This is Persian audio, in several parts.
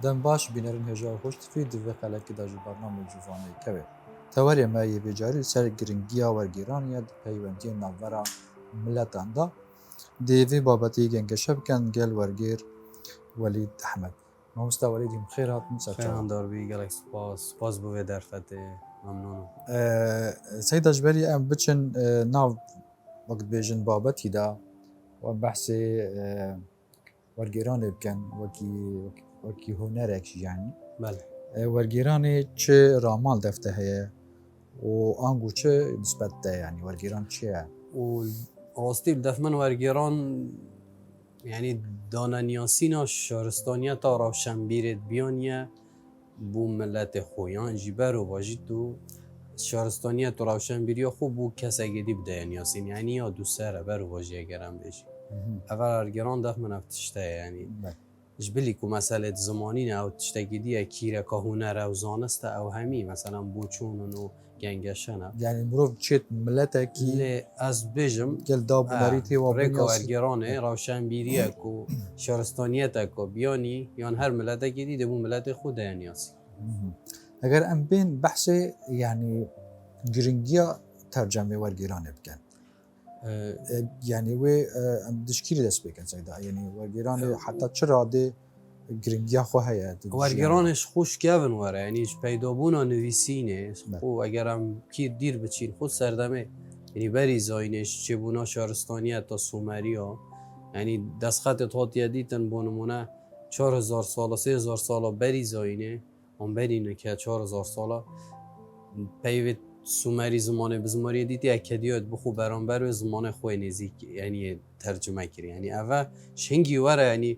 دم باش بینرین هجا خوش تفید دوی خلکی دا برنامه جوانه کوه. تواریه ما یه بجاری سر گرنگیا و گیرانیه پیوندی نوورا ملتان دا دیوی بابتی گنگشب کن گل ورگیر ولید احمد. مامستا ولیدیم خیرات مسا خیران دار بی گلک سپاس بوی درفته ممنونم. سید اجبری ام بچن ناو وقت بیجن بابتی دا و بحث ورگیرانه بکن وکی هنرک یعنی. بله. ورگیرانی چه رامال دفته هیه و آنگو چه نسبت ده یعنی ورگیران چیه؟ و راستی بدف من ورگیران یعنی دانانیاسینا شهرستانیه تا روشنبیرت بیانیه بو ملت خویان جیبر و واجید تو شهرستانیه تو روشنبیری خوب بو کسی گدی بده یاسین یعنی یا دو سره بر واجیه گرم بشی. اول ورگیران دف من افتشته یعنی. جبلی که مسئله زمانی نه او تشتگیدیه کیره که هنر او زانسته او همی مثلا بوچون و گنگشنه یعنی مروف چیت ملته کی از بجم گل داب ناریتی و ریکا ورگرانه روشنبیریه که شهرستانیت که بیانی یان هر ملته گیدی دبو ملت خود یعنیاسی. اگر ام بین بحث یعنی گرنگیا ترجمه ورگیرانه بکن یعنی و دشکیری دست بکن سیدا یعنی ورگیرانه حتی چرا ده گرنگیا خو هيا ورگرانش خوش کردن وره یعنی پیدا بونا نویسینه خو اگرم کی دیر بچین خود سردمه یعنی بری زاینش چه بونا شهرستانیت تا سومریا یعنی دستخط تاطیه دیتن بونمونه 4000 ساله 3000 ساله بری زاینه اون بری نکه 4000 ساله پیوت سومری زمانه بزماری دیتی اکدیات بخو برانبر زمان خوی نزیک یعنی ترجمه کردی یعنی اول شنگی وره یعنی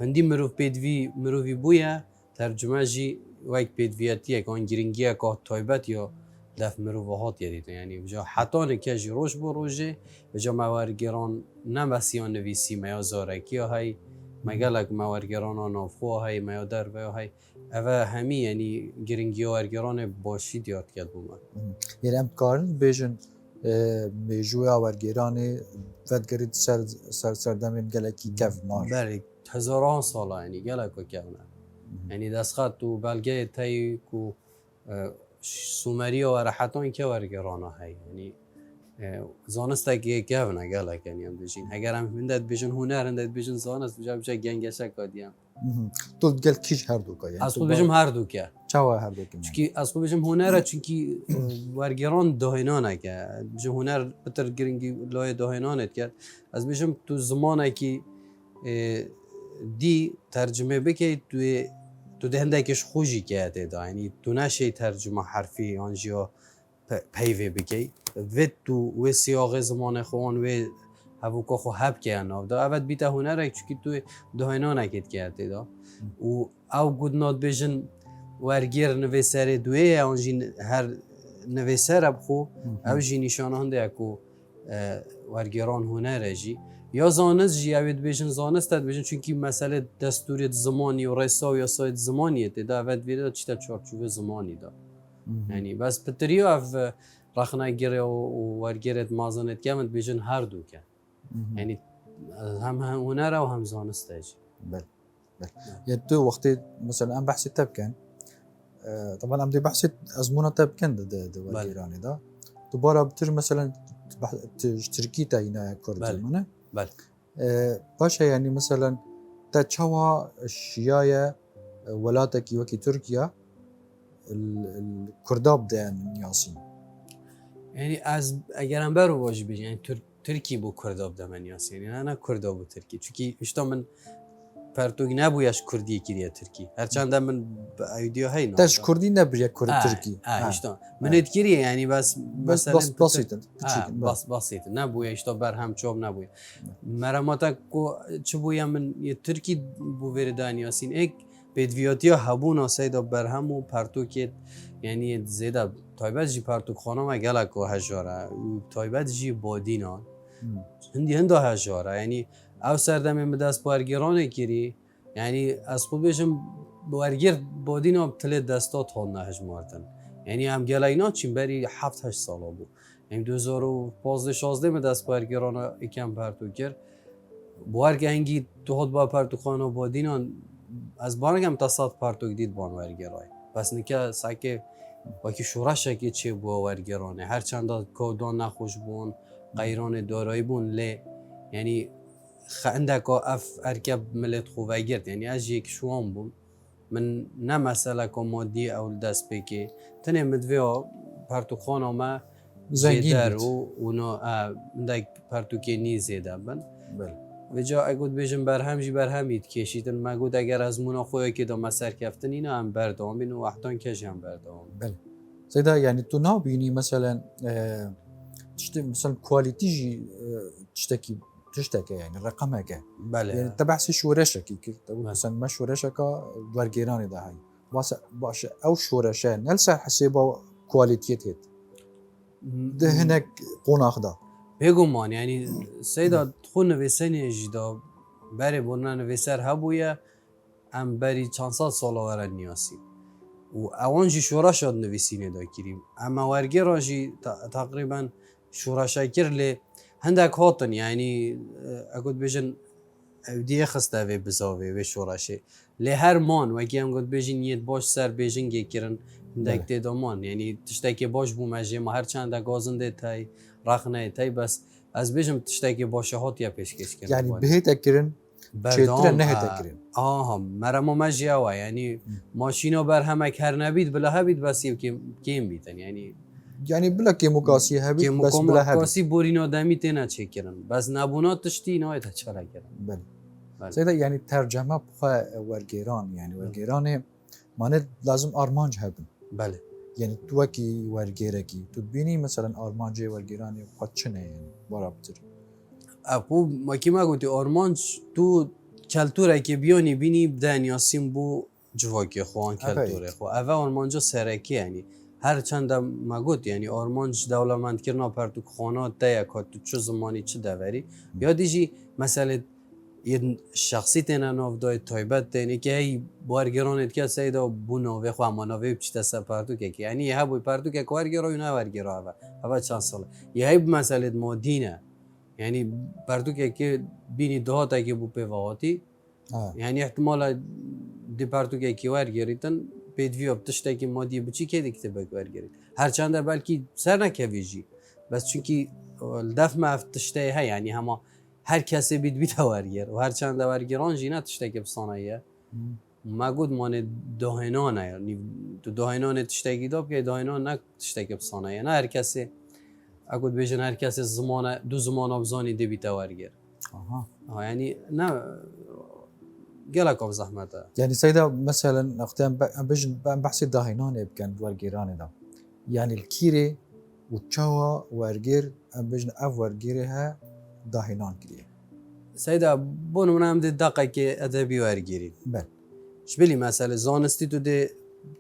هندی مروفی بویا ترجمه جی وقت پیدویتیه که آن گرینگیه که تایبت یا دف مروفهات یادیده یعنی بجا حتی نکجی روش با روشه بجا مورگران نمسیان نویسی میا زارکی های مگلک مورگران نافخو های میا در و های اوه همی یعنی گرینگی ورگران باشی دیاد کرد بومن یعنی ام کارن بیجن میجویا ورگرانی ودگرید سردمین گلکی کف مار بله هزاران ساله یعنی گلکو کهونه یعنی دستخط تو بلگه تایی کو سومری و راحتان که ورگرانه های یعنی زانسته که کهونه گلک یعنی هم بجین اگر هم هندت بجن هنر هندت بجن زانست بجا گنگشه کادیم تو گل کیش هر دو که از خود بجم هر دو که چاوا هر دو که چونکی از خود بجم هنره چونکی ورگران دهینانه که بجم هنر بتر گرینگی لای دهینانت کرد از بجم تو زمانه که دی ترجمه بکی تو دهنده کش خوشی کرده دا یعنی تو نشه ترجمه حرفی آنجا پیوه بکی و تو و سیاق زمان خوان و هفوکا خو حب که اناف دا اول بیتا هنره چونکه تو دهینا نکید کرده دا و او گودنات بیشن ورگیر نویسر دوی آنجی هر نویسر بخو او جی نشانه هنده اکو ورگیران هنره جی یا زانست جی اوید بیشن زانست داد بیشن چونکی مسئله دستوریت زمانی و رئیسا و یا سایت زمانیه دا اوید ویده چیتا چارچوب زمانی دا یعنی بس پتریو اف رخنه گیره و ورگیرت مازنت کمت بیشن هر دو که یعنی هم هنره و هم زانسته جی بله يعني تو وقتی مثلا ام بحث تبكن طبعا ام دي بحث ازمونه تبكن ده ورگیرانی دا دوباره بتر مثلا ترکی تا اینا کردمانه بله باشه يعني مثلا تا چوا شیای ولاتکی وکی ترکیا الکرداب ده نیاسین یعنی از اگرم برو واجب بشه یعنی ترکی بو کرداب ده من یاسی یعنی نه کرداب بو ترکی چونکی اشتا من پرتوگ نبویش کردی کریه ترکی هرچند من ویدیو هی نه تاش کردی نبریه کرد ترکی اشتا من اتکریه یعنی بس بسیط نبویه اشتا بر هم چوب نبویه مراماتا کو چه بویه من یه ترکی بو وردانی یاسین ایک بدویاتی ها هبون آسایدا بر هم و پرتوکت یعنی زیده تایبت جی پرتوک خانم گلک و هجاره تایبت جی بادینا هندی هنده هجاره یعنی او سردمه مدست بارگیرانه کری یعنی از خود بشم بارگیر بادین هم تله دستات هون نهج مارتن یعنی هم گلاینا چیم بری 7-8 ساله بود یعنی 2015-16 مدست بارگیرانه اکم پرتو کرد بارگ هنگی تو خود با پرتو خانه بادینان از بانگم تا صد پارتوک دید بان ورگرای بس نکه ساکه وکی شورش که چه بو ورگرانه هر چند کودان نخوش بون غیران دارایی بون لی یعنی عندك اف اركب ملت خوفاجرت يعني اجيك شوان بون من نه مسئله کمادی او دست بکی تنه مدویا پرتوخانه ما زنگین زیدر بود. و اونا مدک پرتوکی نی زیده بن بله و جا اگود بیشم برهم جی برهمید کشیدن ما گود اگر از مونا خوی که دا مسر کفتن اینا هم بردام بین و وقتان کش هم بردام بله سيدا يعني تو نابيني مثلا مثلا كواليتي جي تشتكي يعني رقمك بله يعني تبع سي شورشك مثلا ما شورشك ورگيراني ده هاي باش او شورشان نلسا حسيبه كواليتيت هيت ده هناك قناخ ده بگو مان یعنی سیدا خون نویسنی جدا بری برنا نویسر هبویه ام بری چند سال ورن نیاسی و اوانجی شورا شد نویسینه دا کریم اما ورگی راجی تقریبا شورا شکر لی هندک هاتن یعنی اگود بیجن دیگه خسته وی بزاوی و شوراشه لی هر مان وکی هم گود بیجن یه باش سر بیجن گی کرن هندک دیدامان یعنی تشتکی باش بو مجه ما هر چند گازنده تای رخنه تای بس از بیجم تشتکی باشه هات یا پیشکش کردن يعني بهيت كرن چتر نه تكرن آها مرا ما مجه و یعنی ماشینا بر همک هر نبید بلا هبید بس کیم بیتن يعني بلا كيموكاسي هبي که بس بلا هبي کاسی بورین آدمی تینا چه کرن بس نبونات تشتی نهایت چرا کرن بله بله. سيدا يعني ترجمه بخا ورگيران يعني ورگيران معنات لازم ارمانج هبن بله يعني توكي ورگيركي تبيني مثلا ارمانجي ورگيراني قدشنه يعني برابطر اپو ماکی ما گوتی آرمانج تو کلتوره که بیانی بینی دنیاسیم بو جواکی خوان کلتوره خو اوه آرمانجا سرکی یعنی هر چند ما گوت یعنی آرمانج دولمند کرنا پرتو خانات ده یکات تو چه زمانی چه دوری یا دیجی مثلا یه شخصی تینا ناف دای تایبت تینی که هی بارگرانت که سیدا بو ناوه خو اما ناوه بچی تسا پرتو که یعنی یه بوی پرتو که ورگرا یا نه ورگرا اوه چند ساله یه هی مثلا مادینه یعنی پرتو که بینی دهاتا که بو پیواتی یعنی احتمال دی پرتو که ورگریتن پیدوی اب تشتا که مادی بچی که دیکته بک ورگرید هر چنده بلکی سر نکویجی بس چونکی دف ما تشتا های یعنی هما هر کسی بید ورگر و هر چنده ورگران جینا تشتا که بسانه ما گود مانه دهنانه یعنی تو دهنانه تشتا که داب که دهنان نه تشتا که بسانه نه هر کسی اگود بیشن هر کسی دو زمان ابزانی دی بیتا ورگر يعني نا قالك ابو زحمته يعني سيدا مثلا اختام بجن بحث داهينان كان ورگيران ده يعني الكيري وتشاوا ورگير بجن اف ورگيرها داهينان كريه سيدا بون منام دي دقيقه ادبي ورگيري بل شبلي مثلا زانستي تو دي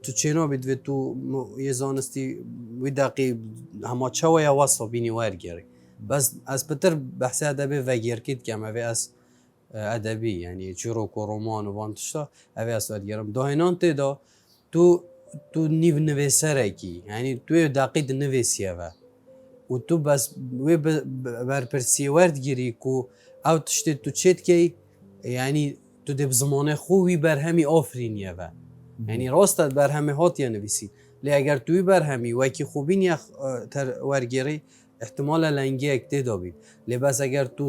تو چينو بيد تو يه زانستي ودقي هما تشاوا يا وصف بيني ورگيري بس از بتر بحث ادبي وگير كيد كما في اس ادبی یعنی چروک و رمان و وانتشتا اوی اسود گرم داهنان تدا تو نیو نویسره کی یعنی تو دقیق نویسیه و تو بس وی بر پرسیورد گیری کو او تشتی تو چت کی یعنی تو دب زمانه خوبی بر همی آفرینیه و یعنی راستت بر همی هاتیه نویسی لی اگر توی بر همی وکی خوبی نیا ورگیری احتمال لنگی اکته دابید لباس اگر تو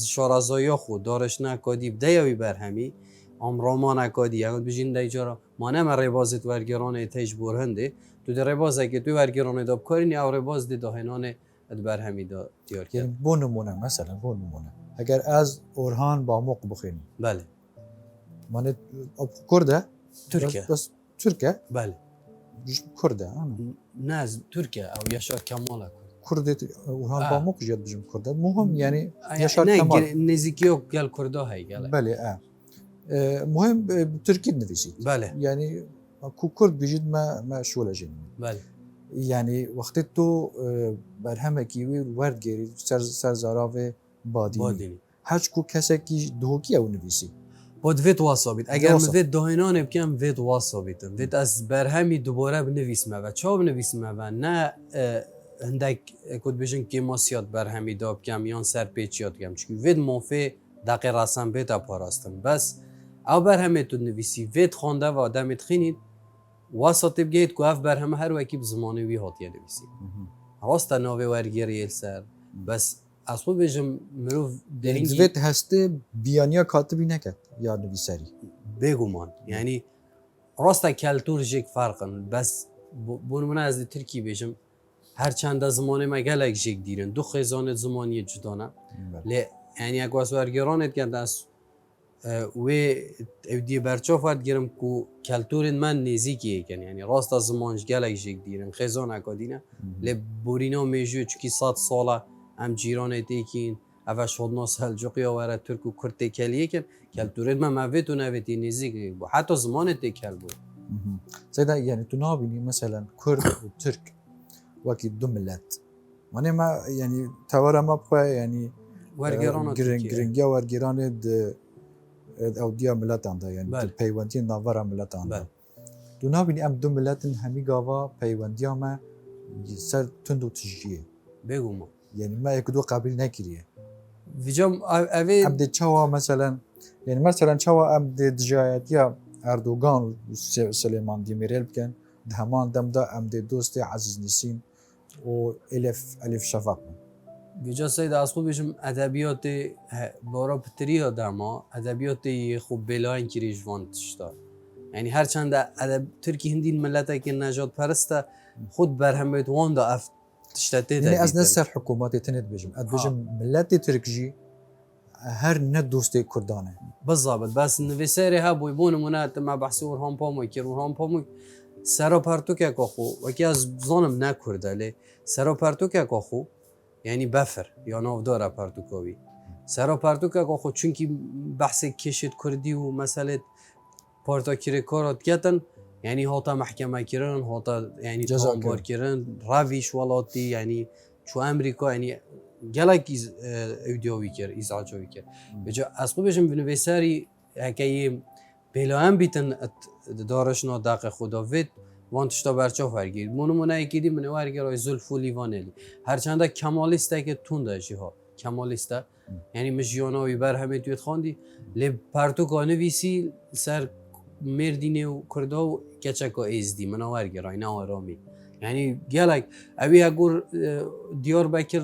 شارزایا خود دارش نکادی دیوی برهمی امراما نکادی یعنی بجین دیجارا ما نم ربازت ورگران تیج برهنده تو در رباز اگه تو ورگران داب کاری او رباز دی دهنان برهمی دا دیار کرد يعني بو نمونه مثلا بو نمونه اگر از اورهان با موق بخین بله من اب کرده ترکیه بس تركيا بله كردة أنا ناز ترکیه او یاشار کمال كردة وهان باموك جد بجم كردة مهم يعني يشار كمال نه نزیکیو گل کرده های گله بله مهم بتركي نفسي بله يعني كو كرد بجد ما شو لجن بله يعني وقت تو برهمه كيوي ورد جيري سر زراوه باديني هاش كو كسا كي دوكي او نفسي بود وید واسابید اگر وید دهنان بکم وید واسابیدم وید از برهمی دوباره بنویسمه و چا بنویسمه و نه هندک کد بجن که ماسیات برهمی داب کم یان سر پیچیات کم چون وید موفی دقیق رسم بیتا پاراستم بس او برهمه تو نویسی وید خوانده و دمت خینید واسطه بگید که اف برهمه هر وکی بزمانی وی هاتیه نویسی راست ناوی ورگیری سر بس از خود بجم مروف درینگی دوید هسته بیانیا کاتبی نکد یا نویسری بگومان یعنی راست کلتور جیک فرقن بس بونمونه از ترکی بجم هر چند زمانه ما گلک جیک دیرن دو خیزان زمانی جدانه لی یعنی اگه از ورگیرانت گرد از و اودی برچاف ورد گرم کو کلتور من نزیکیه کن یعنی راست از زمانش گلک جیک دیرن خیزان اکادینه لی بورینا میجو چکی 100 ساله ام جیرانت ایکین اوش خودنا سلجوقی آورد ترک و کرد کلیه کن کلتورت من موید و نویدی نزیک بود حتی زمانت کل بود سيدا يعني تنابني مثلا كرد وترك وكي دو ملات وانا ما يعني تورا ما بقى يعني ورگیران جرينجيا ورگيران او ديا ملات عنده يعني بله. بيوانتين نافرا ملات عنده بله. تنابني ام دو ملات همي غاوا بيوانتيا ما سر تندو تجيه بگو ما يعني ما يكدو قابل نكريه ویجام اوی ام دي تشوا مثلا يعني مثلا تشوا ام دي دجاياتيا اردوغان سليمان ديميريل بكن دهمان دم دا ام دي دوستي عزيز نسين و الف شفاق ویجا سید از خود بشم ادبیات بارا پتری ها دما ادبیات خوب بلاین کی ریجوان تشتا یعنی هر چند ادب ترکی هندی ملت که نجات پرسته خود برهمیت وان دا اف تشتته يعني از نسر حكومات تنت بجم اد بجم ملت تركجي هر ند دوستي كردانه بالضبط بس نویسری ها بویبون منات ما بحثی ورهام پاموی که ورهام پاموی سرا پرتو که خو و که از ظالم نکرده لی سرا پرتو که خو یعنی بفر یا ناو داره پرتوکاوی سرا پرتو که خو چونکی بحث کشید کردی و مسئله پارتاکیری کارات گتن یعنی هاتا محکمه کردن هاتا یعنی تانبار کردن رویش ولاتی یعنی چو امریکا یعنی گلک ایدیوی کرد ازعاجوی کرد بجا از خوب بشم بنویسری هکایی بلایم بیتن دارش نادق خدا وید وان تشتا برچا فرگید منو یکی دی منو ورگرای زلفو لیوانلی هرچنده کمالیسته که تون داشتی ها کمالیسته یعنی مجیاناوی بر همه تویت خواندی لی پرتوکا نویسی سر مردینه و کرده و کچکا ایزدی منو ورگرای نه آرامی یعنی گلک اوی اگر دیار بکر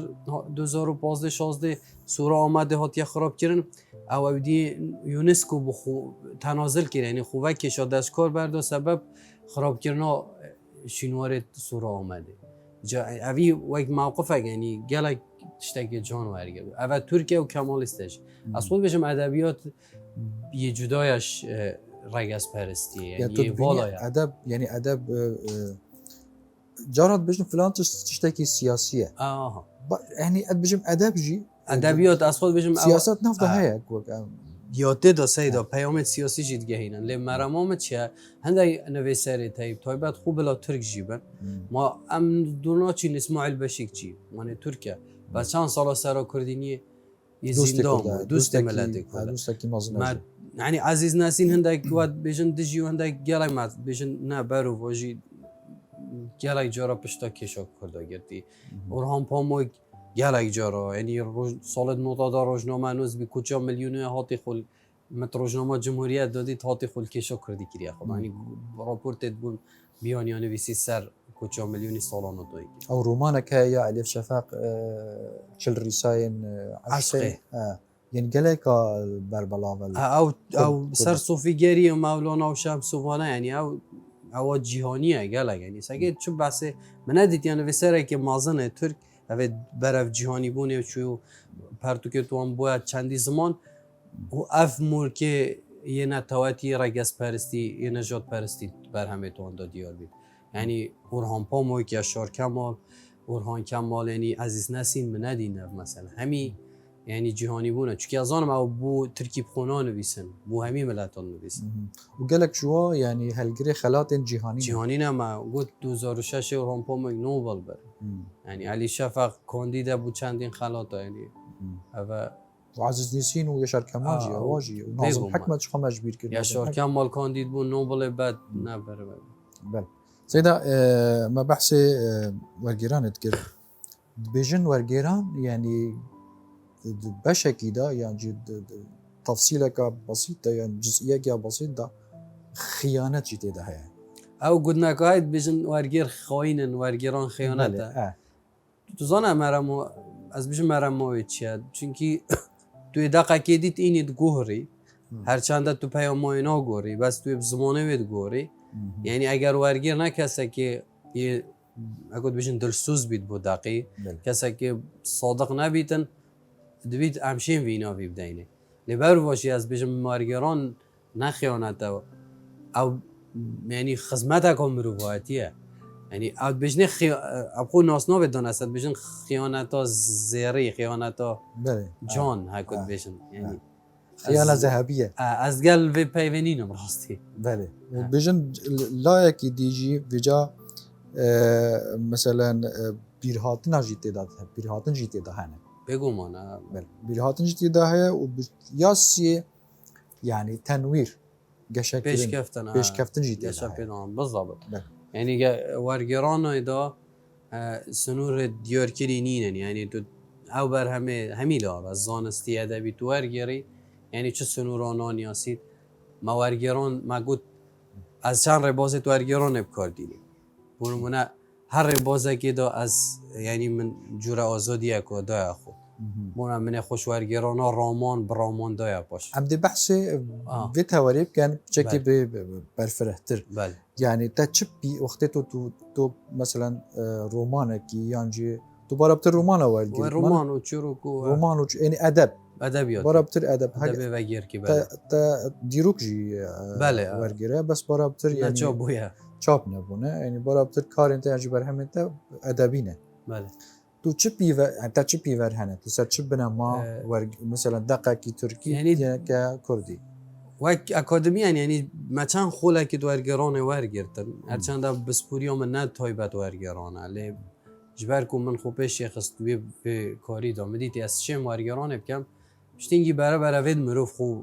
2015-16 سورا آمده هاتیه خراب کردن او دی یونسکو بخو تنازل کرد یعنی خوبه کشا دستکار برده سبب خراب کردن شینوار سورا آمده اوی وقت موقفه یعنی گلک تشتکی جان ورگرد او ترکیه و کمالستش از خود بشم ادبیات یه جدایش رگز پرستیه یعنی والای ادب یعنی ادب جارات بجم فلان تشتكي سياسيه يعني بجم ادب جي ادبیات از خود بجم سیاست نفته هيك یاده دا سیدا پیامت سیاسی جید گهینن لی مرامام چیه هنده نویسری تایب تایبت خوب بلا ترک جیبن ما ام دونا چین اسماعیل بشیک جیب مانه ترکیه و چند سالا سرا کردینی یه زندان دوست ملت کرده دوستکی مازن یعنی عزیز ناسین هنده کواد بجن دجی و هنده گلای مات بجن نه برو واجی گلای جارا پشتا کشا کرده گردی ورهام پاموی گلای جارا یعنی سال نوتا روزنامه نوز بی کجا میلیونه هاتی خل مت روزنامه جمهوریت دادید هاتی خل کشا کردی کریه خب یعنی راپورتت بون بیانیانه ویسی سر کجا میلیونی سالانه دوی او رومانك يا الف شفاق چل رساين عشقه يعني گلك بربلاول او سر صوفیگری مولانا و شمسوانه یعنی او جهانیه گلک یعنی سگه چون بحثه من ندید یعنی وسره که مازنه ترک او برف جهانی بونه چو پرتوکه توان باید چندی زمان و اف مور که یه نتواتی رگز پرستی یه نجات پرستی بر همه توان دا دیار بید یعنی ورهان پاموی که اشار کمال ورهان کمال یعنی عزیز نسین من ندید مثلا همی یعنی جهانی بونه چون که از آنم او بو ترکیب خونان نویسن بو همی ملتان نویسن وقالك شو يعني هالجري خلات جهانی نما گفت 2006 ورهان پاموی نوبل بر یعنی علی شفق کاندیدا بو چندین خلاطا یعنی و وعزيز نسين ويشار كمال جي واجي وناظم حكمة شو مجبير كده يشار كمال كانديد بو نوبل بعد نبر بل سيدا ما بحث ورجيران تذكر بيجن ورجيران يعني بشكل ده يعني تفصيلك بسيطة يعني جزئية بسيطة خيانة جديدة ده هي او قلنا كايد بيجن وارجير خوينن وارجيران خيانته تو زانه مرمو از بیش مرمو چیه چونکی توی دقیقه دیت اینید گوهری هرچند تو پیام اینا گوری بس توی زمانه وید گوری یعنی اگر ورگیر نکسه که یه اگه بیشن دلسوز بید بود دقیق کسی که صادق نبیتن دوید همشین وینا وی بدینه لبر باشی از بیشن ورگیران نخیانته او یعنی خدمت کن مروایتیه یعنی اد بجنه ابخو ناسنا بدون است بجن خیانتا زری خیانتا جان هکود بجن یعنی خیانه ذهبیه از قلب و پیونینم راستی بله بجن لایکی دیجی وجا مثلا بیرهاتن جیته داد بیرهاتن جیته ده هنه بگو مانا بله بیرهاتن جیته ده هه و یاسی یعنی تنویر پیشکفتن جیته ده بالضبط يعني ورقران إذا سنور ديار كرينين يعني تو أو بر همي لا بس زانستی ادبی تو ورقری يعني چه سنورانان یاسید ما ورقران ما قلت از چند ربازه تو ورقران بکار دیدیم بونمونه هر ربازه که دا از يعني من جور آزادی اکو دای خود بونم من خوش ورقران ها رامان برامان دای باش عبد بحث في تواريب كان بشكل بالفرهتر بله يعني تشبي وقت تو مثلا رومانكي يعني تو برابطر رومانا ورقي رومان وتشروكو رومان يعني ادبيات برابطر ادب ادب وغير كي بله تا ديروك جي بله ورقي بس برابطر يعني چابويا چاپ نبونه يعني برابطر کار انت يعني برهم انت ادبينه بله تو چپی و تا چپی ور هنه تو سر چپ بنا ما مثلا دقیقی ترکی يعني که کردی وك اكاديميا يعني ما كان خولا كي ورقران ورقرتن هرچند بسپوريا من نه تايبت ورقران علي جبركم من خوبش شخص به کاری دامدیتی از چه ورقران بكم شتينگي برا ود مروف خو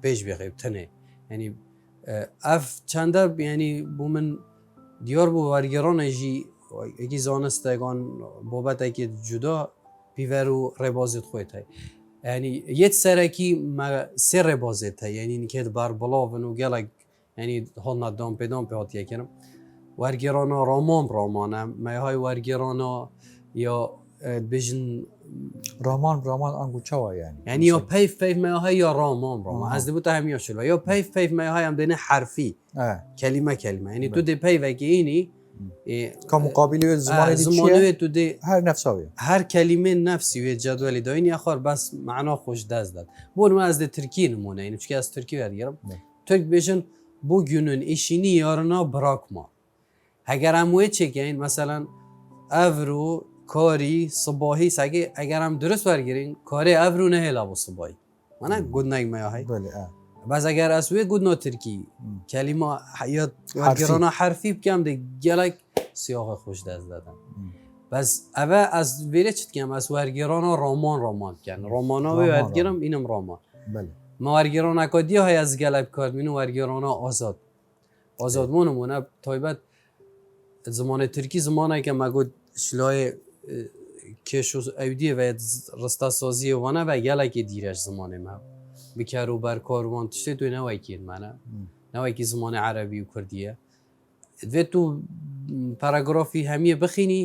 بيش بخيب تنه يعني اف چند يعني بو من دیار بو ورقران جي یکی زانستگان بابت که جدا بیورو ربازت خودت هی یعنی یه سرکی ما سر ربازت هی یعنی اینکه بر بالا و گلگ یعنی حال ندام پیدام پیات یکم ورگرانا رامانه میهای ورگرانا یا بجن رامان آنگو چوا یعنی یا پیف میهای یا رامان از دبوت همیشه شلو یا پیف میهای هم دینه حرفی کلمه یعنی تو دی پیف که اینی كمقابل زمان زمانه تو دی هر نفساوی هر کلمه نفسی و جدولی داینی آخر بس معنا خوش دست داد بول من از ترکی نمونه اینو چون از ترکی ورگیرم ترک بهشون bugünün işini yarına bırakma. Eğer amuye çekin mesela evru kari sabahi sagi eğer am dürüst vergirin kari evru ne hela bu sabahi. Mana good night maya hay. Bas eğer aswe good no Türkiye kelime hayat vergirana harfi bkam de gelek siyah خوش dest dadan. Bas ava az vere çitkem as vergirana roman kan. Romana ve vergiram inim roman. ما ورگران اکادی های از گلب کرد مینو ورگران آزاد مونمونه تایبت زمان ترکی زمانه که مگود شلای کش و اودیه و رستا سازی وانه و گلک دیرش زمانه ما بکر و برکار وان تشتی توی نوی کید منه نوی که زمان عربی و کردیه و تو پاراگرافی همیه بخینی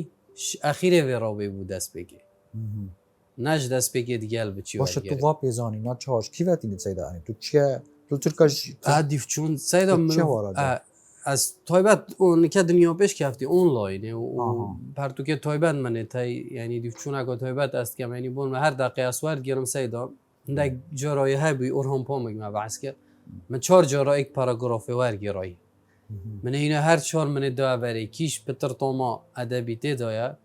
اخیره و رابه بود دست بگی نج دست بگید گل بچی باشه تو واپ یزانی نه چهارش کی وقتی نیست داری تو چیه تو ترکش عادی چون سایدا از تایبت اون که دنیا پیش کفتی آنلاینه و پرتو که تایبت منه تای یعنی دیفچون اگه تایبت است که یعنی بون هر دقیقه اسوار گیرم سایدا اندک جرای هبی اورهم پامگ ما بحث کرد من 4 جرا یک پاراگراف ور گرای من اینا هر 4 من دو بری کیش پتر توما ادبیته دایا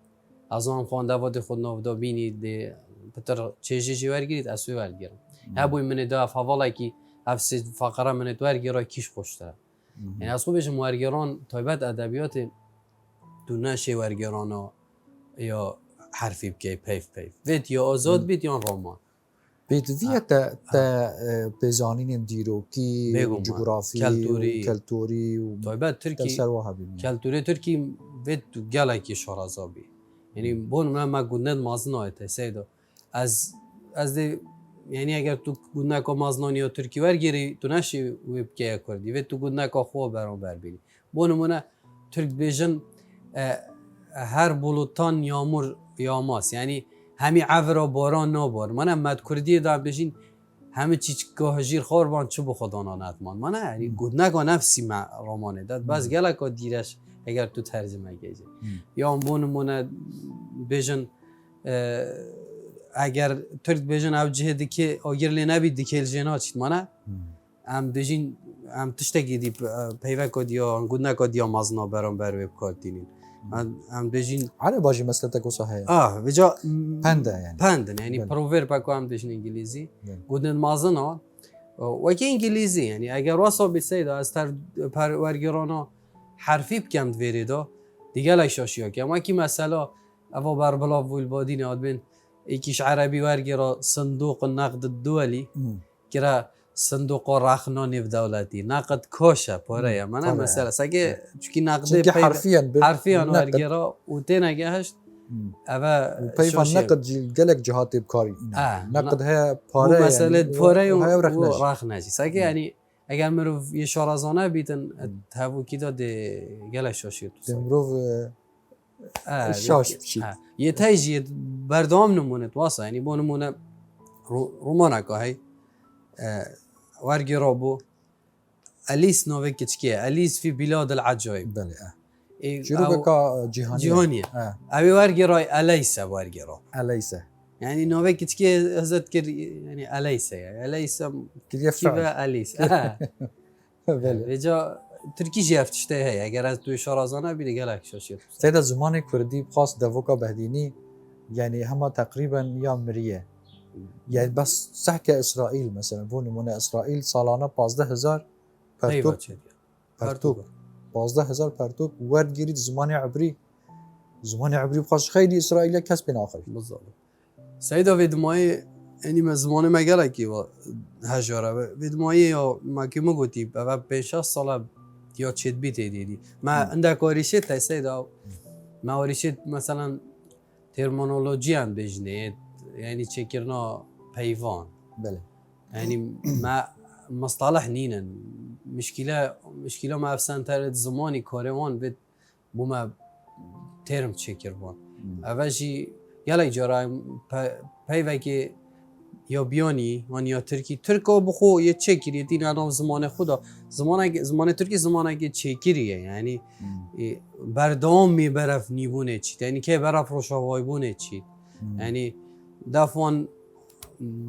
از آن خوانده واد خود نودا بینید پتر چیزی ورگیرید اسوی ورگیرم هبوی من دو اف حواله کی افس فقره من دو ورگیرای کیش خوشتره یعنی از خوبش ورگیران تایبت ادبیات دو نشه ورگیرانا یا حرفی بکی پیف وید یا آزاد بید یا رمان بید ویه تا بزانین دیروکی جغرافی کلتوری و تایبت ترکی کلتوری ترکی وید تو گلکی شارازابی یعنی بون من گوندن مازن آیت سیدا از یعنی اگر تو گوناکا مازنانی یا ترکی ورگیری تو نشی ویب که کردی و تو گوناکا خوب برام بر بو نمونه ترک بیژن هر بلوتان یامور یاماس یعنی همی عور و باران نبار من مد کردی دا بجین همه چیز که جیر خور بان چه بخدا ناتمان من یعنی گوناکا نفسی مع رمانه داد بس گلکا دیرش اگر تو ترجمه کردی یا بو نمونه بیژن اگر ترک بیژن او جهدی که اگر لنبی دیکل جنا چید مانه ام دژین ام تشتگی دی پیوک کدیا گودنا کدیا مازنا برام بر وب کارتینین ام دژین على باجي مثلا تكو صحيح وجا پنده يعني پندن یعنی پروور پاکو هم دژین انگلیسی گودن مازنا و که انگلیسی یعنی اگر واسه بسید از تر ورگرانا حرفی بکم دوریدا دیگه لایشاشیا که ما کی مثلا اوا بر بلا وول بادین ادبن یکیش عربی ورگرا صندوق النقد الدولي كرا صندوق راخنوني بدولتي نقد كوشا بوريا مانا مثلا ساكي چونكي نقد حرفيا ورگرا وتينا جهش اوا وبيفا نقد جلك جهات بكاري نقد هي باري مثلا بوري وراخناجي ساكي يعني اگر مروف یه شارازانه بیتن هاو کی داد گله شاشید مروف شاش بشید یه تایجی بردام نمونه واسه یعنی با نمونه رومانا که هی ورگی رابو أليس نوفيك كتشكي أليس في بلاد العجائب بله شروع بكا جهانية أبي ورقي راي أليس ورقي را أليس يعني نوفيك كتشكي هزت كر يعني أليس يعني أليس كيف أليس بله بجا تركي جيف تشتهي هي اگر از توی شارازانه بیری گلک شاشید سيدا زمان كردي بخاص دفوكا بهديني يعني هما تقريبا يا مريه يعني بس سحكة إسرائيل مثلا بون من إسرائيل صالانة 15000 پرتوک 15000 پرتوک ورد گیرید زمان عبری بخاص خیلی اسرائیل کس بین آخری بالضبط سيدا ودمای يعني ما زمان ما گلکی و هجاره ودمای یا ما کی مگوتی و 5 سال یا چت بیت دیدی ما عندك ورشت سيدا ما ورشت مثلا ترمینولوژی هم بجنید يعني تشكرنا بيفان بله يعني ما مصطلح نينا مشكله ما افسانتر زماني كوريوان بد بوما ترم تشكر بان اوجي يلا جرا بيوكي یا بیانی من یا ترکا بخو یه چکیریه دین الان زمان خدا زمان ترکی زمانه که چکیریه یعنی بردام میبرف نیبونه چید یعنی که برف روشاوای بونه چید یعنی دفعان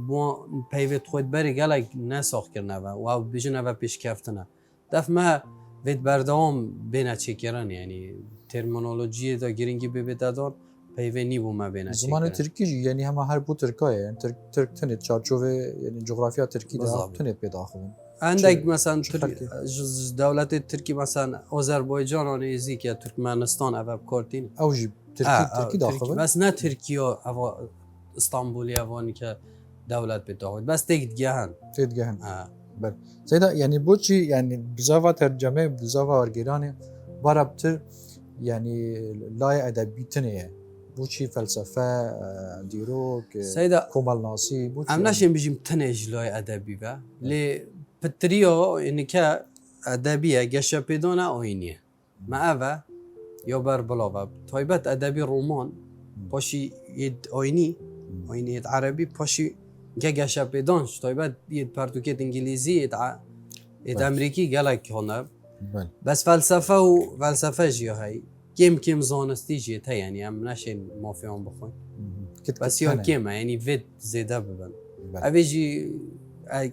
با پیوت خود بری گلک نساخ کرنه و بیجنه و پیش کفتنه دفع ما وید بردام بینه چکرن یعنی ترمینولوژی دا گرینگی ببید دادان پیوه نیبو ما بینه زمان ترکی یعنی همه هر بو ترکایه یعنی ترک تنید چارچوه یعنی جغرافیا ترکی دا تنید پیدا خودن عندك مثلا دولت ترکی مثلا آذربایجان آنیزی که ترکمنستان اوه بکارتین اوجی ترکی داخل بس نه ترکیه اوه استانبولی اوانی که دولت پیدا خود بس تیدگهن بله سیدا یعنی بو چی یعنی بزاوا ترجمه بزاوا ورگیرانه باربتر یعنی لای ادبی تنیه بو چی فلسفه دیروک کمال ناسی بو چی ام نشیم بجیم تنیج لای ادبی با لی پتریو اینی که ادبیه گشه پیدانه آینیه ما اوه یا بر بلاوه تایبت ادبی رومان پاشی ید آینی ید عربی پاشی گشه پیدانش تایبت ید پرتوکت انگلیزی ید امریکی گلک هنه بس فلسفه جیه های کم زانستی جیه تا یعنی هم نشین مافیان بخواین بس یا کمه یعنی وید زیده ببن اوه جی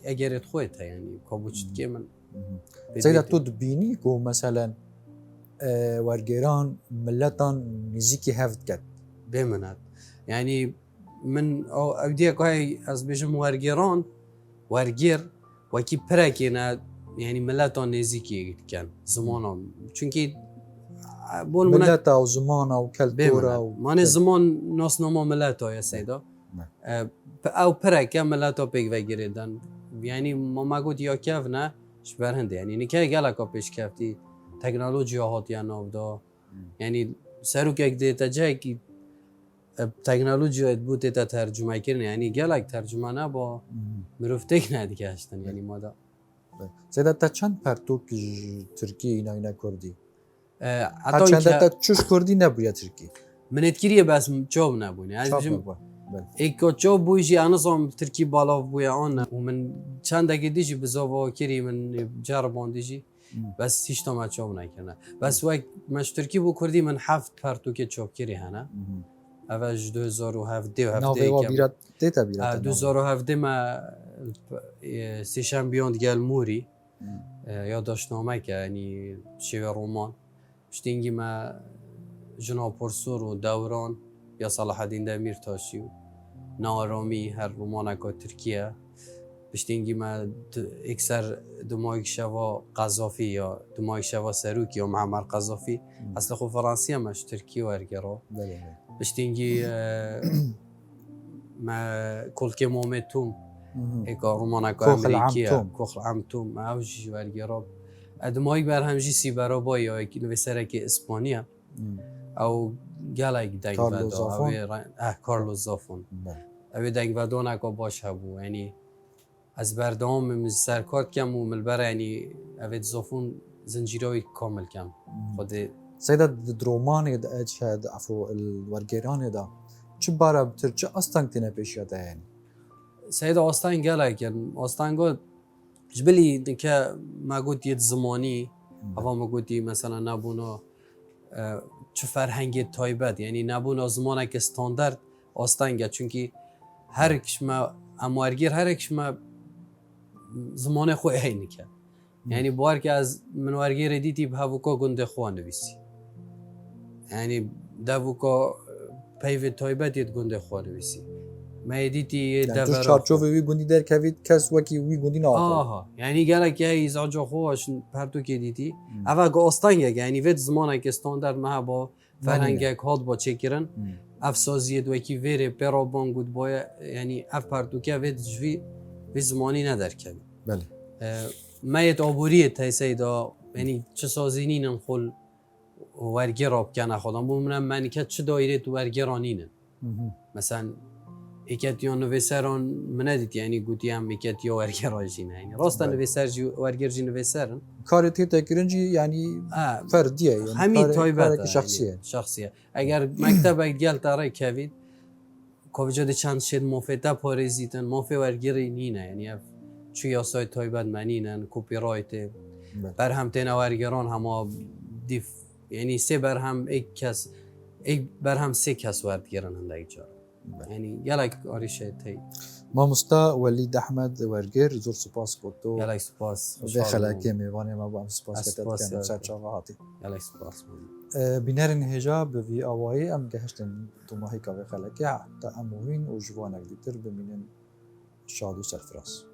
اگرت خواهد تا یعنی کابوچت کمن سیده تو دبینی که مثلا ورگیران ملتان نزیکی هفت کرد بمند یعنی من اودیه که های از بجم ورگیر وکی پرکینه یعنی ملتان نزیکی کن زمانم چونکی ملتا و زمان و کلتورا من زمان ناسنامه ملتا یا سیدا او پرکه ملتا پیگ وگیردن یعنی ما گوت یا کف نه شبرهنده یعنی نکه گلکا پیش کفتی تکنولوژی هات یا ناو دا یعنی سرو که دیتا جایی که تکنولوژی بود تا ترجمه کردن یعنی گلک ترجمه نه با مروف تکنه هستن یعنی مادا زیاد تا چند پرتوک ترکیه اینا کردی حتی چند تا اینکه چوش کردی نبوده ترکیه منتکریه بس چوب نبونه از چاپ بجم نبوده بله ایکو چوب بویجی انظام ترکی بالا بویا آن و من چند دقیقه دیجی بزاوا کری من جربان دیجی بس هیچ تا ما چوب نکنه بس وقت مش ترکی بو کردی من 7 پرتوک چوب کری هنه اوج 2017 و ناوی و بیرات دیتا بیرات 2017 ما سیشن بیاند گل موری یا داشتنامه که یعنی شیوه رومان پشتینگی ما جناب پرسور و دوران یا صلاح الدین دمیرتاشی و نارامی هر رومانکا ترکیه پشتینگی ما اکثر دمایک شوا قذافی یا دمایک شوا سروکی یا معمر قذافی اصلا خو فرانسیه مش ترکی ورگرا پشتینگی ما کلک مومتوم ایکا رومانکا امریکیه کوخل عمتوم ما اوجی ورگرا ادمایک بر همجی سی برابا یا اکی نویسرک اسپانیا او گلک دنگ کارلوس زافون اوی دنگ ودانه که باش هبو یعنی از بردام من سرکارت کم و ملبره یعنی اوی زافون زنجیروی کامل کم خود سیدا درومانی دا اجهد عفو الورگیرانی دا چه بارا بتر چه اصلا تینه پیشیاده یعنی سیدا آستان گلک یعنی آستان گو جبلی که ما گوت ید زمانی اما ما گوتی مثلا نبونا چه فرهنگ تایبت یعنی نبونا زمانه که استاندارد آستانگه چونکی هر کشما اموارگیر هر کشما زمان خو عینی که یعنی بار که از منوارگیر دیتی به هوکا گنده خو نویسی یعنی دوکا پیو تایبت ید گنده خو نویسی ما دیتی تو چارچوب وی گوندی در کوید کس وکی وی گوندی نه آها یعنی گله که ایز آجا خوش پرتو که دیتی اول گو آستانگه یعنی وید زمانه که استاندارد ما با فرهنگ هات با چکرن افسازی دو کی وره پرابان گود باید یعنی اف پرتو که وید جوی وی زمانی ندار کنی بله مایت آبوریه تایسای دا یعنی چه سازینی نخول ورگراب کنه خودم بومنم من که چه دایره تو ورگرانینه مثلا ایکتیان نویسران من ندید یعنی گویی هم ایکتیا ورگراجینه یعنی راست نویسر ورگرجی نویسرن کاری تکرنجی یعنی فردیه یعنی همین تایبت شخصیه اگر مکتب گل تاره کوید کوجاد چند شد مفیدا پارزیتن مفی ورگری نینه یعنی چوی اسای تایبت منینن کپی رایت بر هم تن ورگران هما دیف یعنی سه بر هم یک بر هم سه کس ورگران هندای جا یعنی گلک آریشه تی مامستا ولید احمد ورگر زور سپاس کتو گلک سپاس به خلاکی میوانی ما با سپاس کتاد سر چاواتی گلک سپاس بینرین هجا به وی آوایی ام گهشتن تو ماهی که به خلاکی تا اموین و جوانک دیتر ببینن شاد و سرفراز